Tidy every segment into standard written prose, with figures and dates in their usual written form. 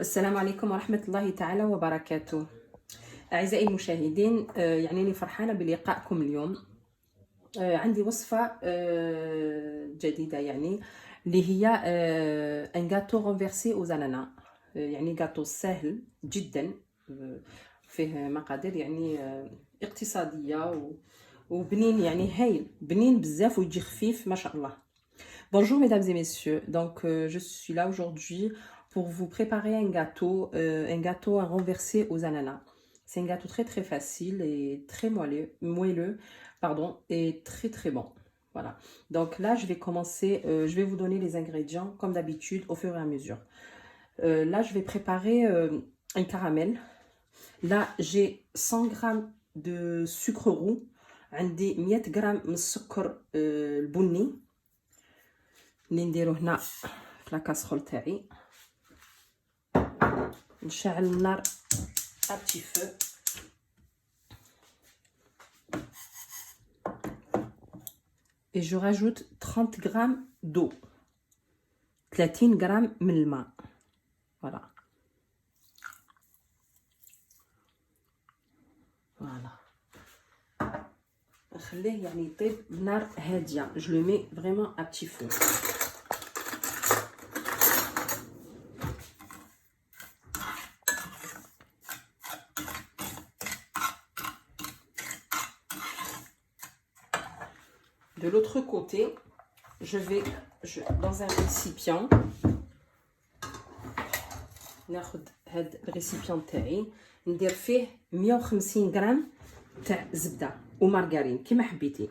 السلام عليكم ورحمة الله تعالى وبركاته. أعزائي المشاهدين، يعني فرحانة بلقائكم اليوم. عندي وصفة جديدة، يعني اللي هي ان جاتو رونفيرسي أوز أنانا. يعني جاتو سهل جدا، فيه مقادير يعني اقتصادية وبنين، يعني هايل بنين بزاف ويجي خفيف ما شاء الله. Bonjour mesdames et messieurs, donc je suis là aujourd'hui pour vous préparer un gâteau à renverser aux ananas. C'est un gâteau très très facile et très moelleux, pardon, et très très bon. Voilà, donc là je vais commencer, je vais vous donner les ingrédients comme d'habitude au fur et à mesure. Là je vais préparer un caramel. Là j'ai 100 grammes de sucre roux, عندي 100 غرام من السكر البني اللي نديرو هنا في لاكاسرول تاعي. نشعل النار ا بتي فو et je rajoute 30 grammes d'eau, 30 غرام من الماء. voilà نخليه يعني يطيب بنار هاديه. je le mets vraiment à petit feu. De l'autre côté, dans un récipient, ناخد هاد الريسيبيون تاعي ندير فيه 150 غرام تاع زبده ومارغرين كيما حبيتي.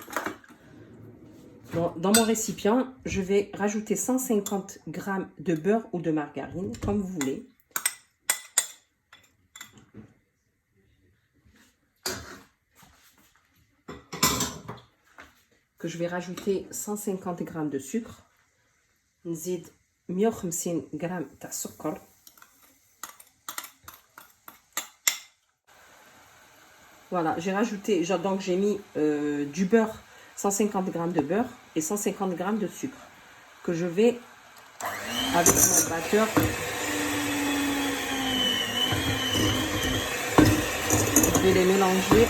Dans mon récipient, je vais rajouter 150 grammes de beurre ou de margarine, comme vous voulez. Que je vais rajouter 150 grammes de sucre. نزيد 150 غرام تاع السكر. Voilà, j'ai rajouté, donc j'ai mis du beurre, 150 grammes de beurre et 150 grammes de sucre que je vais, avec mon batteur, je vais les mélanger.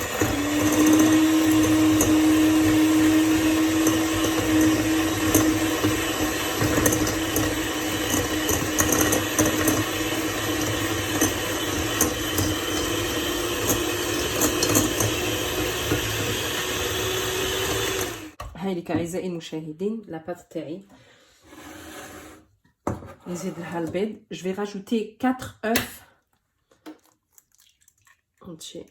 هايليك أعزائي المشاهدين لا بات تاعي نزيد لها البيض. je vais rajouter 4 œufs entiers.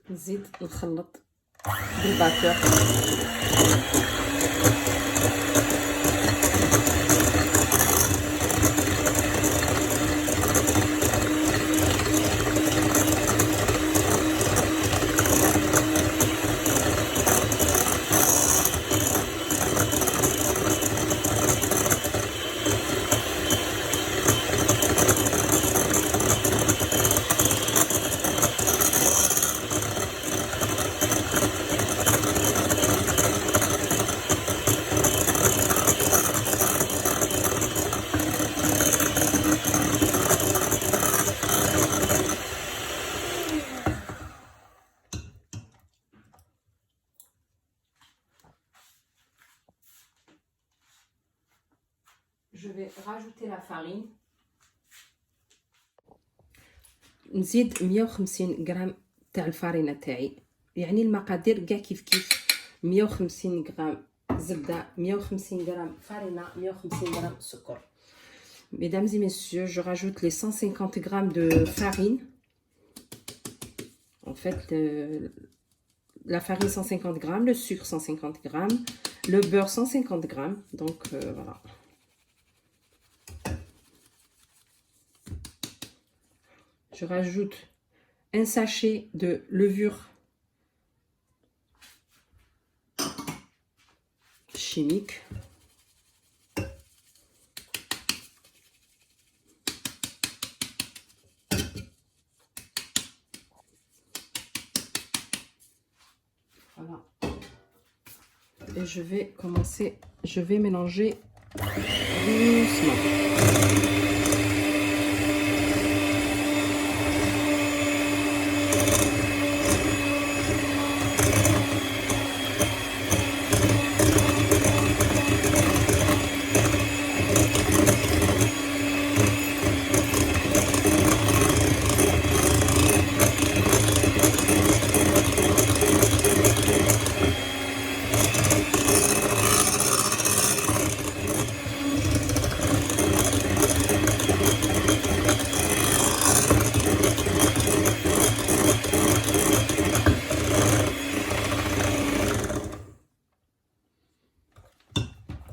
نزيد نخلط بالباتور. Je vais rajouter la farine. نزيد 150 غرام تاع الفارينه تاعي، يعني المقادير كاع كيف 150 غرام زبده، 150 غرام farine, 150 grammes sucre. Mesdames et messieurs, je rajoute les 150 grammes de farine. En fait, la farine 150 grammes, le sucre 150 grammes, le beurre 150 grammes. Donc voilà. Je rajoute un sachet de levure chimique. Voilà. Et je vais mélanger doucement.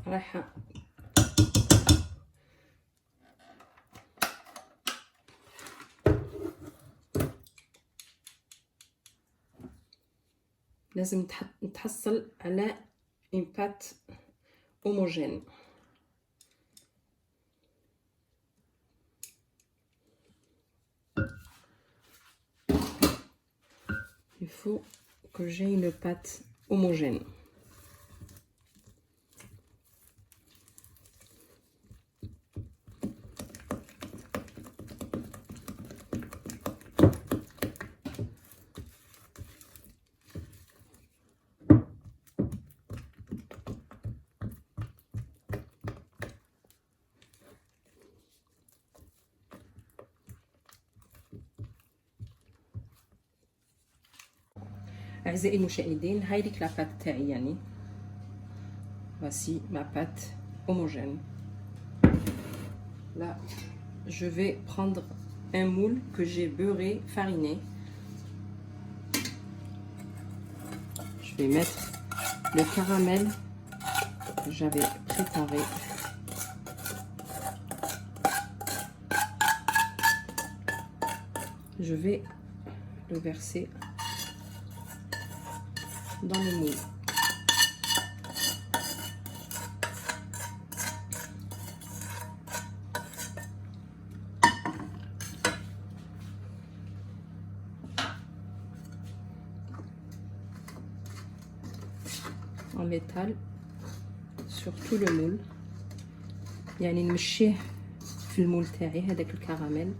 رايحة لازم نتحصل على une pâte homogène. Il faut que j'ai une pâte homogène. أعزائي المشاهدين، هاي ليك لابات تاعي يعني. Voici ma pâte homogène. Là, je vais prendre un moule que j'ai beurré, fariné. Je vais mettre le caramel que j'avais préparé. Je vais le verser dans le moule. On l'étale sur tout le moule. يعني نمشيه في المول تاعي هذاك الكراميل.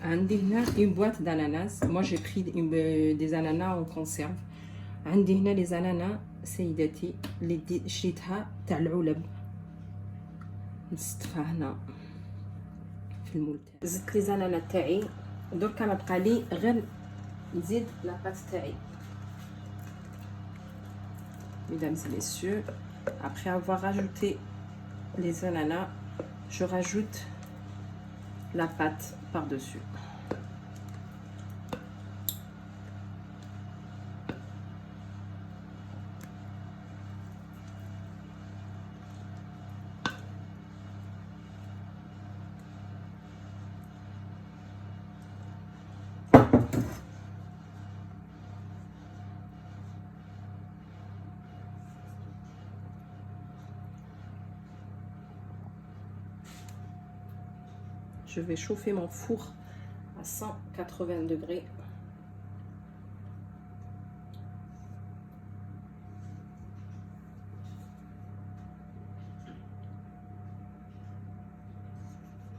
عندي هنا une boîte d'ananas. Moi j'ai pris des ananas en conserve. عندي هنا les ananas سيداتي اللي شريتها تاع العلب، نستفها هنا في المول تاعي. زدت لي زنانه تاعي، دركا ما بقى لي غير نزيد لاباط تاعي. Mesdames et messieurs, après avoir rajouté les ananas, je rajoute la pâte par-dessus. Je vais chauffer mon four à 180 degrés.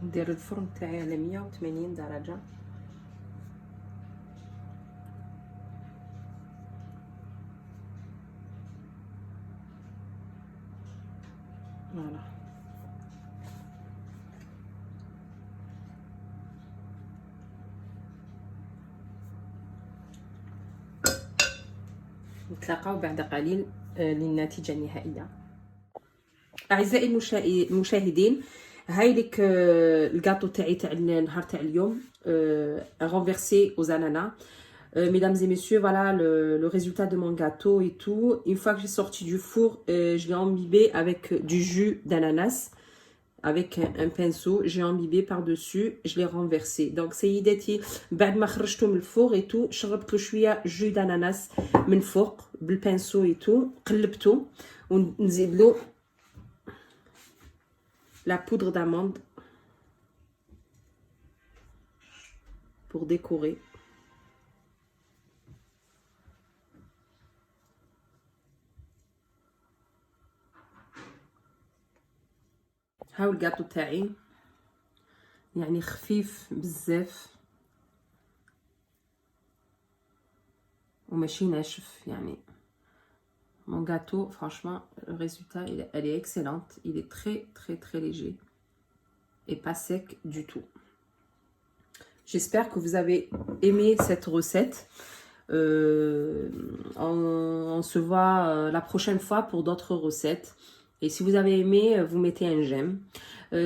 ندير الفرن تاعي على 180 درجة. فوالا نتلاقاو بعد قليل للنتيجة النهائية. أعزائي المشاهدين، هاي لك الجاتو تاعي تاع النهار تاع اليوم renversé aux ananas. Mesdames et messieurs, voilà le résultat de mon gâteau et tout. Une fois que j'ai sorti du four, je l'ai imbibé avec du jus d'ananas. Avec un pinceau, j'ai imbibé par-dessus, je l'ai renversé. Donc, سيداتي بعد ما خرجته من الفور et tout, شربت له شوية jus d'ananas من فوق بالبانسو et tout, قلبته ونزيد له la poudre d'amande pour décorer. هاو الجاتو تاعي يعني خفيف بزاف وماشي ناشف يعني. Mon gâteau, franchement, le résultat, elle est excellente. Il est très léger et pas sec du tout. J'espère que vous avez aimé cette recette. On se voit la prochaine fois pour d'autres recettes. Et si vous avez aimé, vous mettez un j'aime.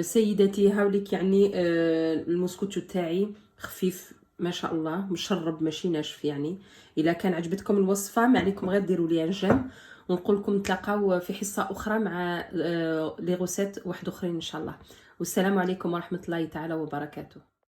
سيداتي هاوليك يعني المسكوتشو تاعي خفيف ما شاء الله، مشرب ماشي ناشف يعني. اذا كان عجبتكم الوصفه ما عليكم غير ديروا لي جيم، ونقول لكم نتلاقاو في حصه اخرى مع لي غوسيت واحد اخرين ان شاء الله. والسلام عليكم ورحمه الله تعالى وبركاته.